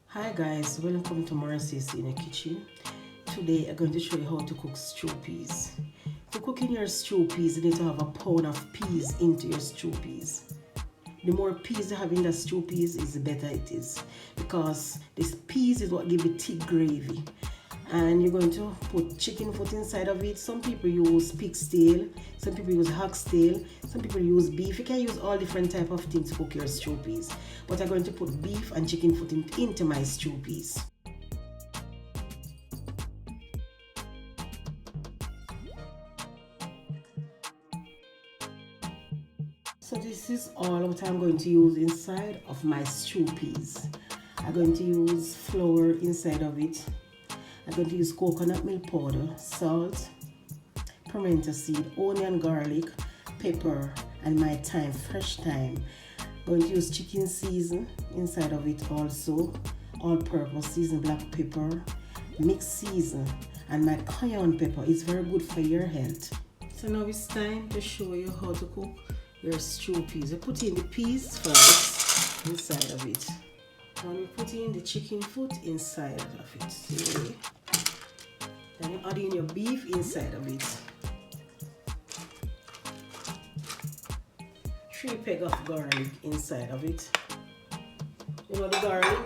Hi guys, welcome to Mercy's in the kitchen. Today I'm going to show you how to cook stew peas. To cook in your stew peas, you need to have a pound of peas into your stew peas. The more peas you have in the stew peas, is the better it is, because this peas is what give it thick gravy. And you're going to put chicken foot inside of it. Some people use pig's tail, some people use hog's tail, some people use beef. You can use all different type of things to cook your stew peas, but I'm going to put beef and chicken foot into my stew peas. So this is all what I'm going to use inside of my stew peas. I'm going to use flour inside of it. I'm going to use coconut milk powder, salt, pimento seed, onion, garlic, pepper, and my thyme, fresh thyme. I'm going to use chicken season inside of it also, all-purpose season, black pepper, mixed season, and my cayenne pepper. It's very good for your health. So now it's time to show you how to cook your stew peas. You put in the peas first inside of it. And you put in the chicken foot inside of it. See? Then you add in your beef inside of it. 3 pegs of garlic inside of it. You know the garlic,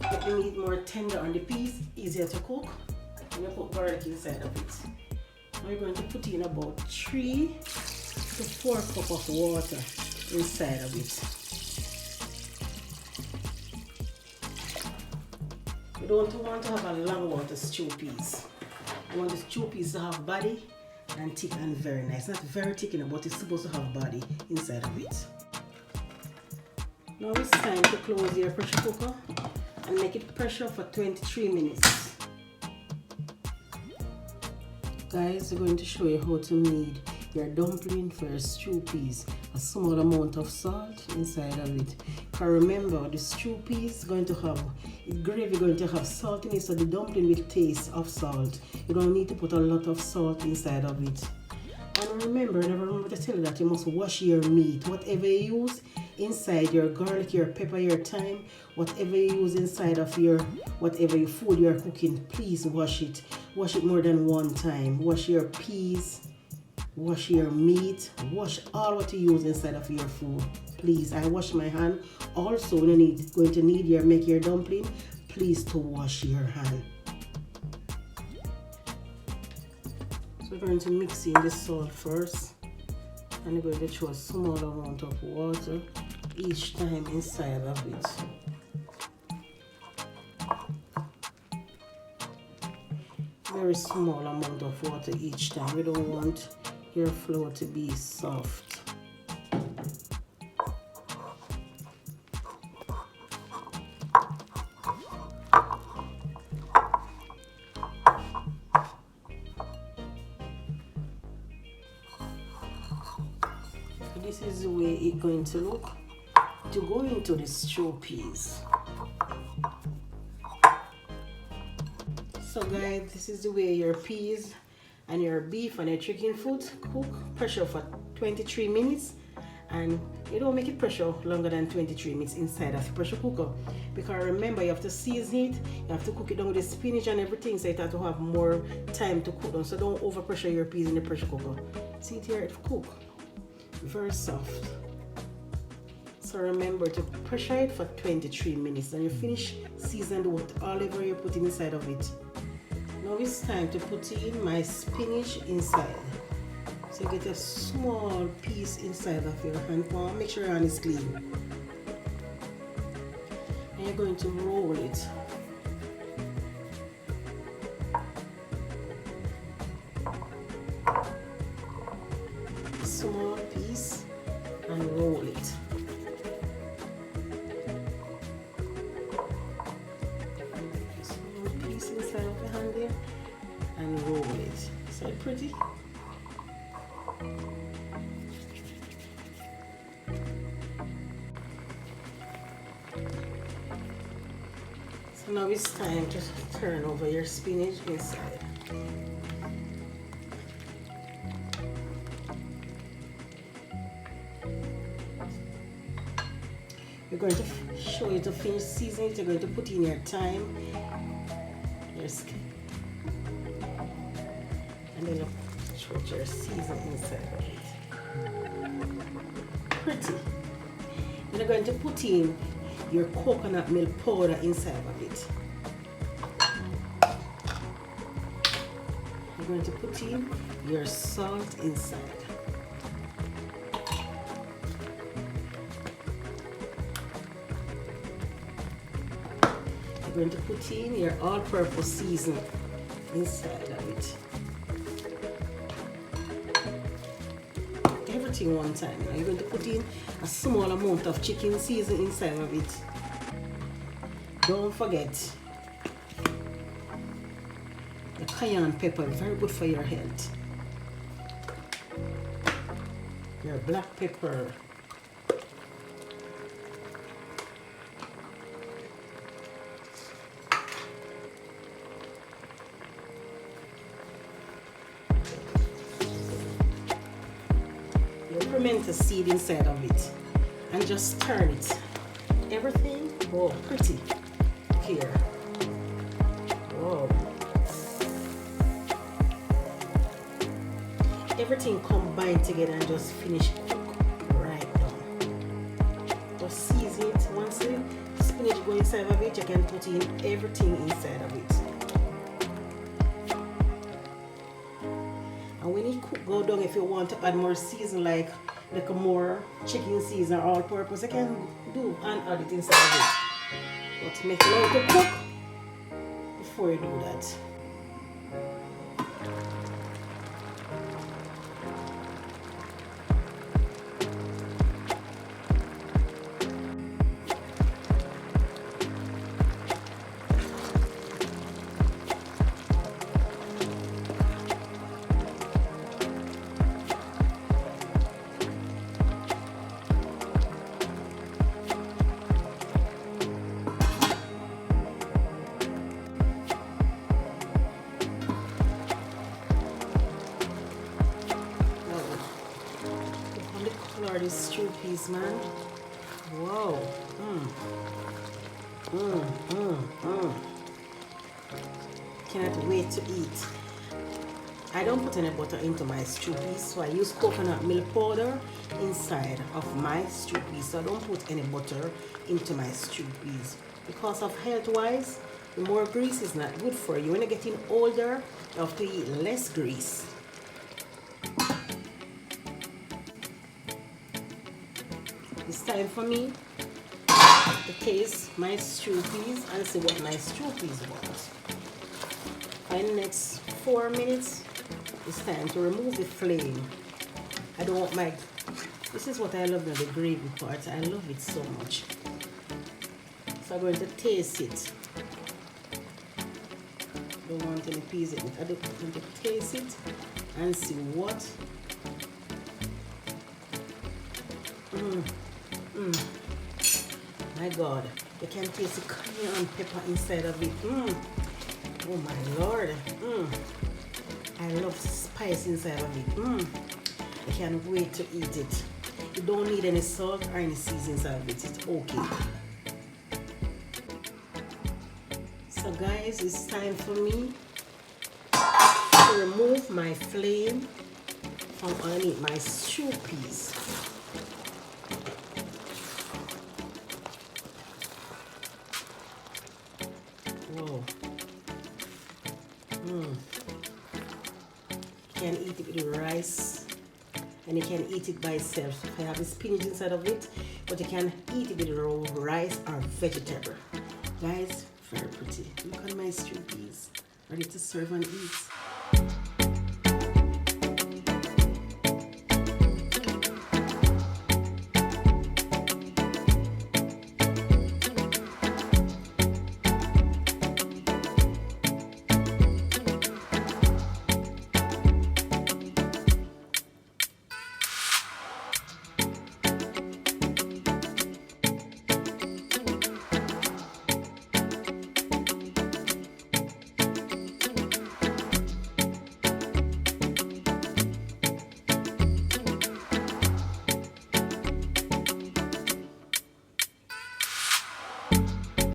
make the meat more tender and the peas easier to cook. And you put garlic inside of it. Now you're going to put in about 3 to 4 cups of water inside of it. You don't want to have a long water stew peas. You want the stew peas to have body and thick and very nice. Not very thick, but it's supposed to have body inside of it. Now it's time to close your pressure cooker and make it pressure for 23 minutes. Guys, we're going to show you how to knead your dumpling for your stew peas. A small amount of salt inside of it. Because remember, the stew peas is going to have gravy, going to have salt in it, so the dumpling will taste of salt. You don't need to put a lot of salt inside of it. And remember, never remember to tell you that you must wash your meat. Whatever you use inside, your garlic, your pepper, your thyme, whatever you use inside of your whatever your food you're cooking, please wash it. Wash it more than one time. Wash your peas, wash your meat, wash all what you use inside of your food. Please, I wash my hand. Also, when you're going to need make your dumpling, please to wash your hand. So we're going to mix in the salt first, and you're going to throw a small amount of water each time inside of it. Very small amount of water each time. We don't want your flour to be soft. This is the way it's going to look to go into the stew peas. So guys, this is the way your peas and your beef and your chicken foot cook. Pressure for 23 minutes, and you don't make it pressure longer than 23 minutes inside of the pressure cooker, because remember, you have to season it, you have to cook it down with the spinach and everything, so it has to have more time to cook down. So don't over pressure your peas in the pressure cooker. See it here, it cook very soft. So remember to pressure it for 23 minutes. Then you finish season with all over you put inside of it. Now it's time to put in my spinach inside. So you get a small piece inside of your hand palm. Make sure your hand is clean. And you're going to roll it. Small piece and roll it. Small piece inside of your hand there and roll it. Is that pretty? So now it's time to turn over your spinach inside. We're going to show you to finish seasoning it. You're going to put in your thyme, your skin, and then you put your seasoning inside of it. Pretty. Then you're going to put in your coconut milk powder inside of it. You're going to put in your salt inside. You're going to put in your all-purpose seasoning inside of it. Everything one time. Now you're going to put in a small amount of chicken seasoning inside of it. Don't forget the cayenne pepper, very good for your health. Your black pepper. Pimento seed inside of it, and just turn it. Everything, whoa, pretty here. Whoa. Everything combined together and just finish cook right now. Just season it. Once the spinach go inside of it, you can put in everything inside of it. And when it go down, if you want to add more season, like a more chicken season or all purpose, you can do and add it inside of it. But make sure to cook before you do that. These stew peas, man. Whoa. Cannot wait to eat. I don't put any butter into my stew peas, so I use coconut milk powder inside of my stew peas. So I don't put any butter into my stew peas because of health-wise, the more grease is not good for you. When you're getting older, you have to eat less grease. It's time for me to taste my stew peas and see what my stew peas want. In the next 4 minutes, it's time to remove the flame. I don't want my... This is what I love about the gravy part. I love it so much. So I'm going to taste it. Don't want any peas in it. I don't want to taste it and see what... My God, you can taste the cayenne pepper inside of it. Oh my Lord. I love spice inside of it. I can't wait to eat it. You don't need any salt or any seasoning inside of it. It's okay. So guys, it's time for me to remove my flame from underneath my stew peas. Whoa. You can eat it with rice, and you can eat it by itself. I have the spinach inside of it, but you can eat it with raw rice or vegetable. Guys, very pretty. Look at my stew peas, ready to serve and eat.